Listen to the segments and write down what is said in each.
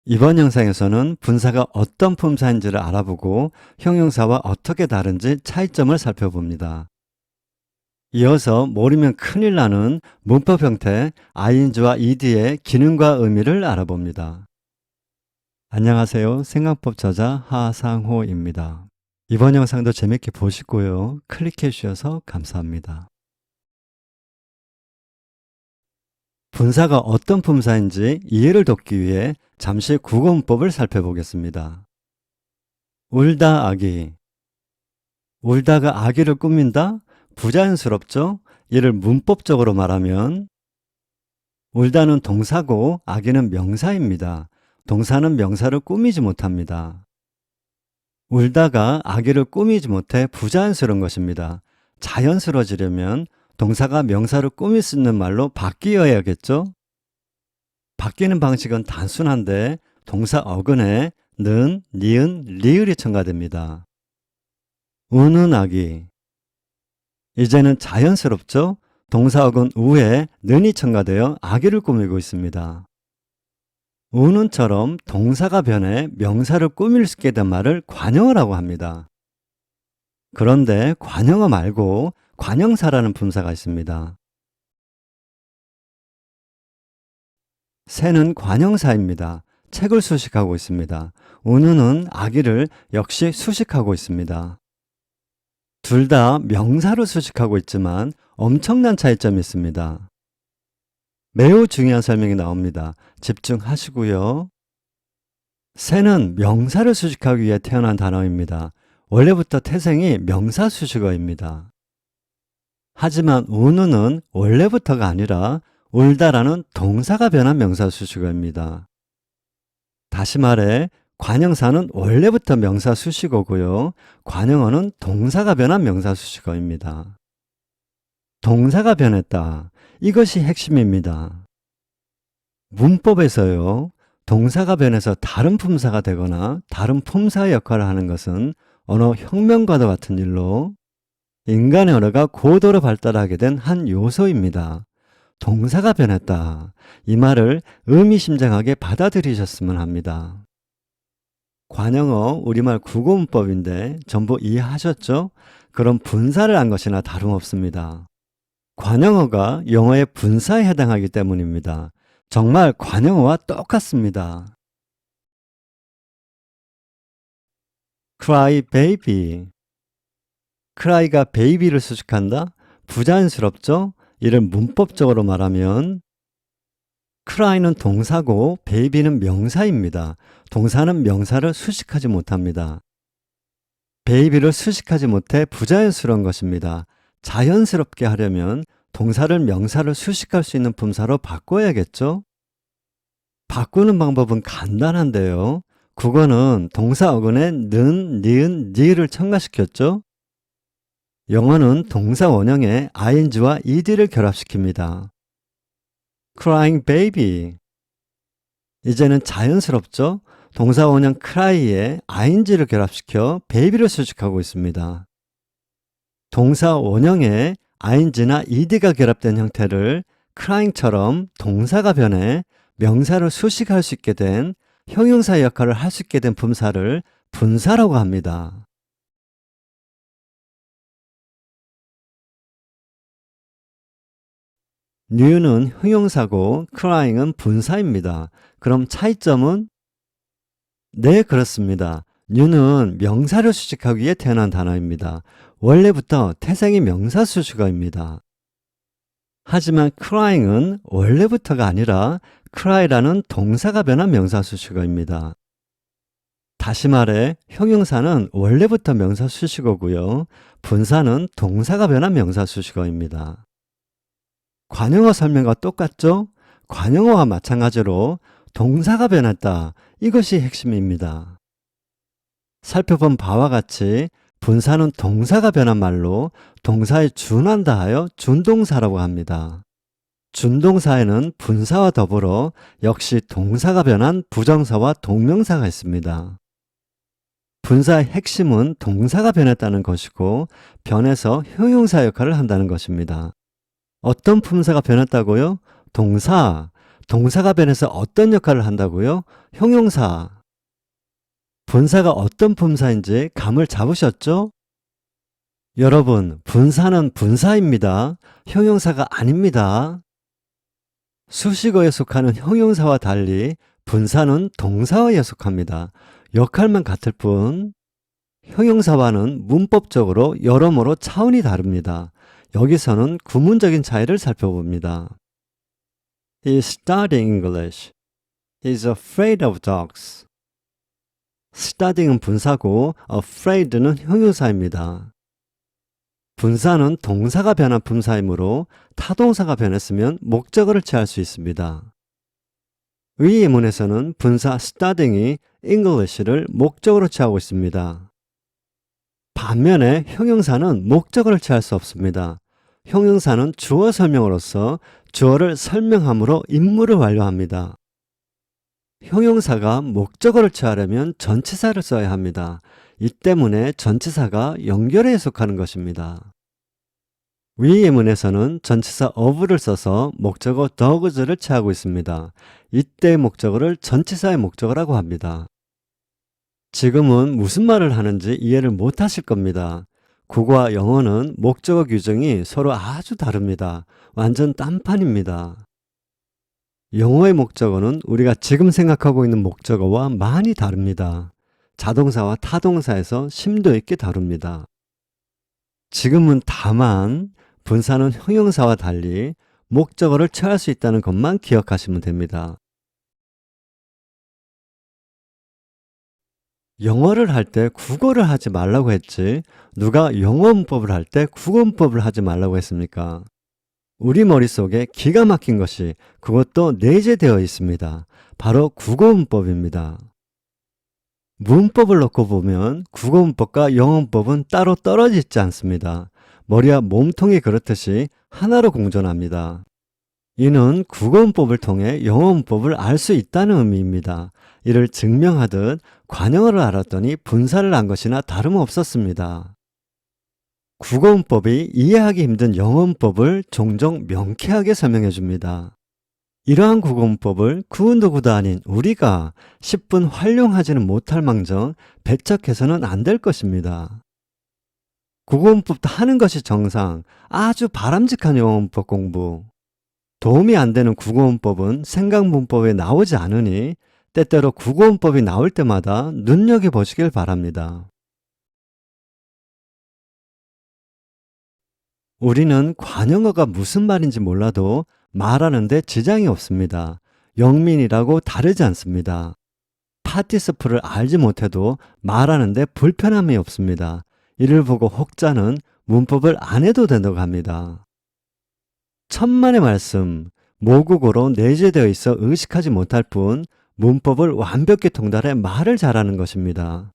이번 영상에서는 분사가 어떤 품사인지를 알아보고 형용사와 어떻게 다른지 차이점을 살펴봅니다. 이어서 모르면 큰일 나는 문법 형태 ing와 ed의 기능과 의미를 알아봅니다. 안녕하세요. 생각법 저자 하상호입니다. 이번 영상도 재밌게 보시고요. 클릭해 주셔서 감사합니다. 분사가 어떤 품사인지 이해를 돕기 위해 잠시 국어문법을 살펴보겠습니다. 울다 아기. 울다가 아기를 꾸민다? 부자연스럽죠? 이를 문법적으로 말하면 울다는 동사고 아기는 명사입니다. 동사는 명사를 꾸미지 못합니다. 울다가 아기를 꾸미지 못해 부자연스러운 것입니다. 자연스러워지려면 동사가 명사를 꾸밀 수 있는 말로 바뀌어야겠죠? 바뀌는 방식은 단순한데 동사 어근에 는, 니은, 리을이 첨가됩니다. 우는 아기. 이제는 자연스럽죠? 동사 어근 우에 는이 첨가되어 아기를 꾸미고 있습니다. 우는처럼 동사가 변해 명사를 꾸밀 수 있게 된 말을 관형어라고 합니다. 그런데 관형어 말고 관형사라는 품사가 있습니다. 새는 관형사입니다. 책을 수식하고 있습니다. 우는은 아기를 역시 수식하고 있습니다. 둘 다 명사로 수식하고 있지만 엄청난 차이점이 있습니다. 매우 중요한 설명이 나옵니다. 집중하시고요. 새는 명사를 수식하기 위해 태어난 단어입니다. 원래부터 태생이 명사 수식어입니다. 하지만 우는은 원래부터가 아니라 울다라는 동사가 변한 명사 수식어입니다. 다시 말해 관형사는 원래부터 명사 수식어고요. 관형어는 동사가 변한 명사 수식어입니다. 동사가 변했다. 이것이 핵심입니다. 문법에서요. 동사가 변해서 다른 품사가 되거나 다른 품사의 역할을 하는 것은 언어 혁명과도 같은 일로 인간의 언어가 고도로 발달하게 된 한 요소입니다. 동사가 변했다. 이 말을 의미심장하게 받아들이셨으면 합니다. 관형어 우리말 국어문법인데 전부 이해하셨죠? 그럼 분사를 한 것이나 다름없습니다. 관형어가 영어의 분사에 해당하기 때문입니다. 정말 관형어와 똑같습니다. cry baby. cry가 baby를 수식한다? 부자연스럽죠? 이를 문법적으로 말하면 cry는 동사고 baby는 명사입니다. 동사는 명사를 수식하지 못합니다. baby를 수식하지 못해 부자연스러운 것입니다. 자연스럽게 하려면 동사를 명사를 수식할 수 있는 품사로 바꿔야겠죠? 바꾸는 방법은 간단한데요. 국어는 동사 어근에 는, 니은, 니을 첨가시켰죠? 영어는 동사 원형에 ing와 ed를 결합시킵니다. crying baby. 이제는 자연스럽죠? 동사 원형 cry에 ing를 결합시켜 baby를 수식하고 있습니다. 동사 원형에 ing나 ed가 결합된 형태를 crying처럼 동사가 변해 명사를 수식할 수 있게 된 형용사의 역할을 할 수 있게 된 품사를 분사라고 합니다. new는 형용사고 crying은 분사입니다. 그럼 차이점은? 네, 그렇습니다. new는 명사를 수식하기 위해 태어난 단어입니다. 원래부터 태생이 명사 수식어입니다. 하지만 crying은 원래부터가 아니라 cry라는 동사가 변한 명사 수식어입니다. 다시 말해 형용사는 원래부터 명사 수식어고요. 분사는 동사가 변한 명사 수식어입니다. 관형어 설명과 똑같죠? 관형어와 마찬가지로 동사가 변했다. 이것이 핵심입니다. 살펴본 바와 같이 분사는 동사가 변한 말로 동사에 준한다 하여 준동사라고 합니다. 준동사에는 분사와 더불어 역시 동사가 변한 부정사와 동명사가 있습니다. 분사의 핵심은 동사가 변했다는 것이고 변해서 형용사 역할을 한다는 것입니다. 어떤 품사가 변했다고요? 동사. 동사가 변해서 어떤 역할을 한다고요? 형용사. 분사가 어떤 품사인지 감을 잡으셨죠? 여러분, 분사는 분사입니다. 형용사가 아닙니다. 수식어에 속하는 형용사와 달리 분사는 동사어에 속합니다. 역할만 같을 뿐 형용사와는 문법적으로 여러모로 차원이 다릅니다. 여기서는 구문적인 차이를 살펴봅니다. He is studying English. He is afraid of dogs. studying은 분사고 afraid는 형용사입니다. 분사는 동사가 변한 품사이므로 타동사가 변했으면 목적어를 취할 수 있습니다. 위 예문에서는 분사 studying이 English를 목적어로 취하고 있습니다. 반면에 형용사는 목적어를 취할 수 없습니다. 형용사는 주어 설명으로서 주어를 설명함으로 임무를 완료합니다. 형용사가 목적어를 취하려면 전치사를 써야 합니다. 이 때문에 전치사가 연결에 속하는 것입니다. 위 예문에서는 전치사 of를 써서 목적어 dogs를 취하고 있습니다. 이때의 목적어를 전치사의 목적어라고 합니다. 지금은 무슨 말을 하는지 이해를 못 하실 겁니다. 국어와 영어는 목적어 규정이 서로 아주 다릅니다. 완전 딴판입니다. 영어의 목적어는 우리가 지금 생각하고 있는 목적어와 많이 다릅니다. 자동사와 타동사에서 심도 있게 다룹니다. 지금은 다만 분사는 형용사와 달리 목적어를 취할 수 있다는 것만 기억하시면 됩니다. 영어를 할 때 국어를 하지 말라고 했지 누가 영어 문법을 할 때 국어 문법을 하지 말라고 했습니까? 우리 머릿속에 기가 막힌 것이 그것도 내재되어 있습니다. 바로 국어 문법입니다. 문법을 놓고 보면 국어 문법과 영어 문법은 따로 떨어져 있지 않습니다. 머리와 몸통이 그렇듯이 하나로 공존합니다. 이는 국어 문법을 통해 영어 문법을 알 수 있다는 의미입니다. 이를 증명하듯 관용어를 알았더니 분사를 한 것이나 다름없었습니다. 국어 문법이 이해하기 힘든 영어 문법을 종종 명쾌하게 설명해 줍니다. 이러한 국어 문법을 구운도구도 아닌 우리가 10분 활용하지는 못할 망정 배척해서는 안 될 것입니다. 국어 문법도 하는 것이 정상, 아주 바람직한 영어 문법 공부. 도움이 안 되는 국어 문법은 생각 문법에 나오지 않으니 때때로 국어 문법이 나올 때마다 눈여겨보시길 바랍니다. 우리는 관용어가 무슨 말인지 몰라도 말하는데 지장이 없습니다. 영민이라고 다르지 않습니다. 파티스프를 알지 못해도 말하는데 불편함이 없습니다. 이를 보고 혹자는 문법을 안 해도 된다고 합니다. 천만의 말씀, 모국어로 내재되어 있어 의식하지 못할 뿐 문법을 완벽히 통달해 말을 잘하는 것입니다.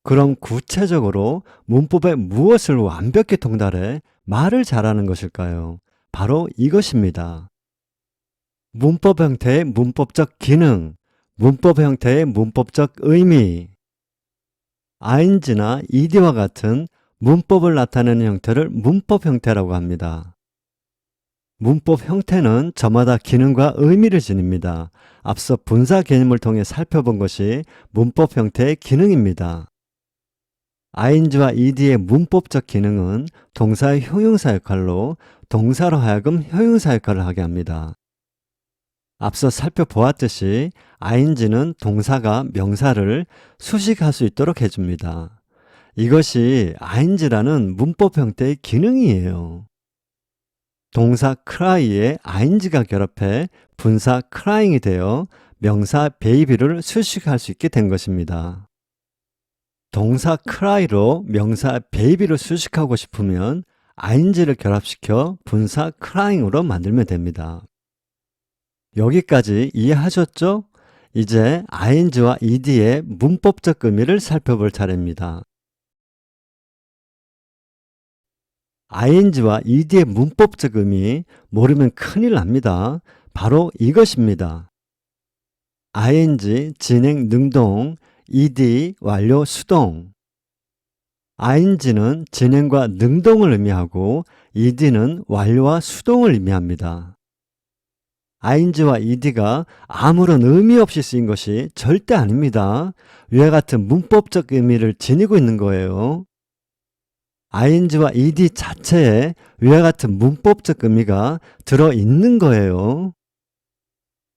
그럼 구체적으로 문법의 무엇을 완벽히 통달해 말을 잘하는 것일까요? 바로 이것입니다. 문법 형태의 문법적 기능, 문법 형태의 문법적 의미, ing나 ed와 같은 문법을 나타내는 형태를 문법 형태라고 합니다. 문법 형태는 저마다 기능과 의미를 지닙니다. 앞서 분사 개념을 통해 살펴본 것이 문법 형태의 기능입니다. ing와 ed의 문법적 기능은 동사의 형용사 역할로 동사로 하여금 형용사 역할을 하게 합니다. 앞서 살펴보았듯이 ing는 동사가 명사를 수식할 수 있도록 해줍니다. 이것이 ing라는 문법 형태의 기능이에요. 동사 cry에 ing가 결합해 분사 crying이 되어 명사 baby를 수식할 수 있게 된 것입니다. 동사 cry로 명사 baby를 수식하고 싶으면 ing를 결합시켜 분사 crying으로 만들면 됩니다. 여기까지 이해하셨죠? 이제 ing와 ed의 문법적 의미를 살펴볼 차례입니다. ing와 ed의 문법적 의미 모르면 큰일 납니다. 바로 이것입니다. ing 진행 능동, ed 완료 수동. ing는 진행과 능동을 의미하고 ed는 완료와 수동을 의미합니다. ing와 ed가 아무런 의미 없이 쓰인 것이 절대 아닙니다. 위와 같은 문법적 의미를 지니고 있는 거예요. ing와 ed 자체에 위와 같은 문법적 의미가 들어있는 거예요.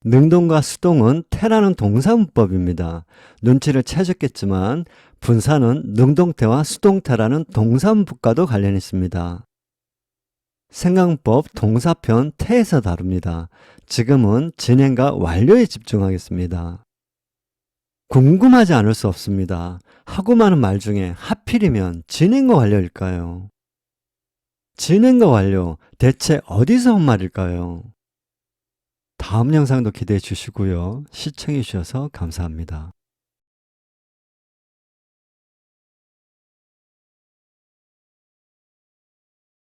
능동과 수동은 태라는 동사문법입니다. 눈치를 채셨겠지만 분사는 능동태와 수동태라는 동사문법과도 관련이 있습니다. 생각문법 동사편 태에서 다룹니다. 지금은 진행과 완료에 집중하겠습니다. 궁금하지 않을 수 없습니다. 하고 많은 말 중에 하필이면 진행과 완료일까요? 진행과 완료, 대체 어디서 온 말일까요? 다음 영상도 기대해 주시고요. 시청해 주셔서 감사합니다.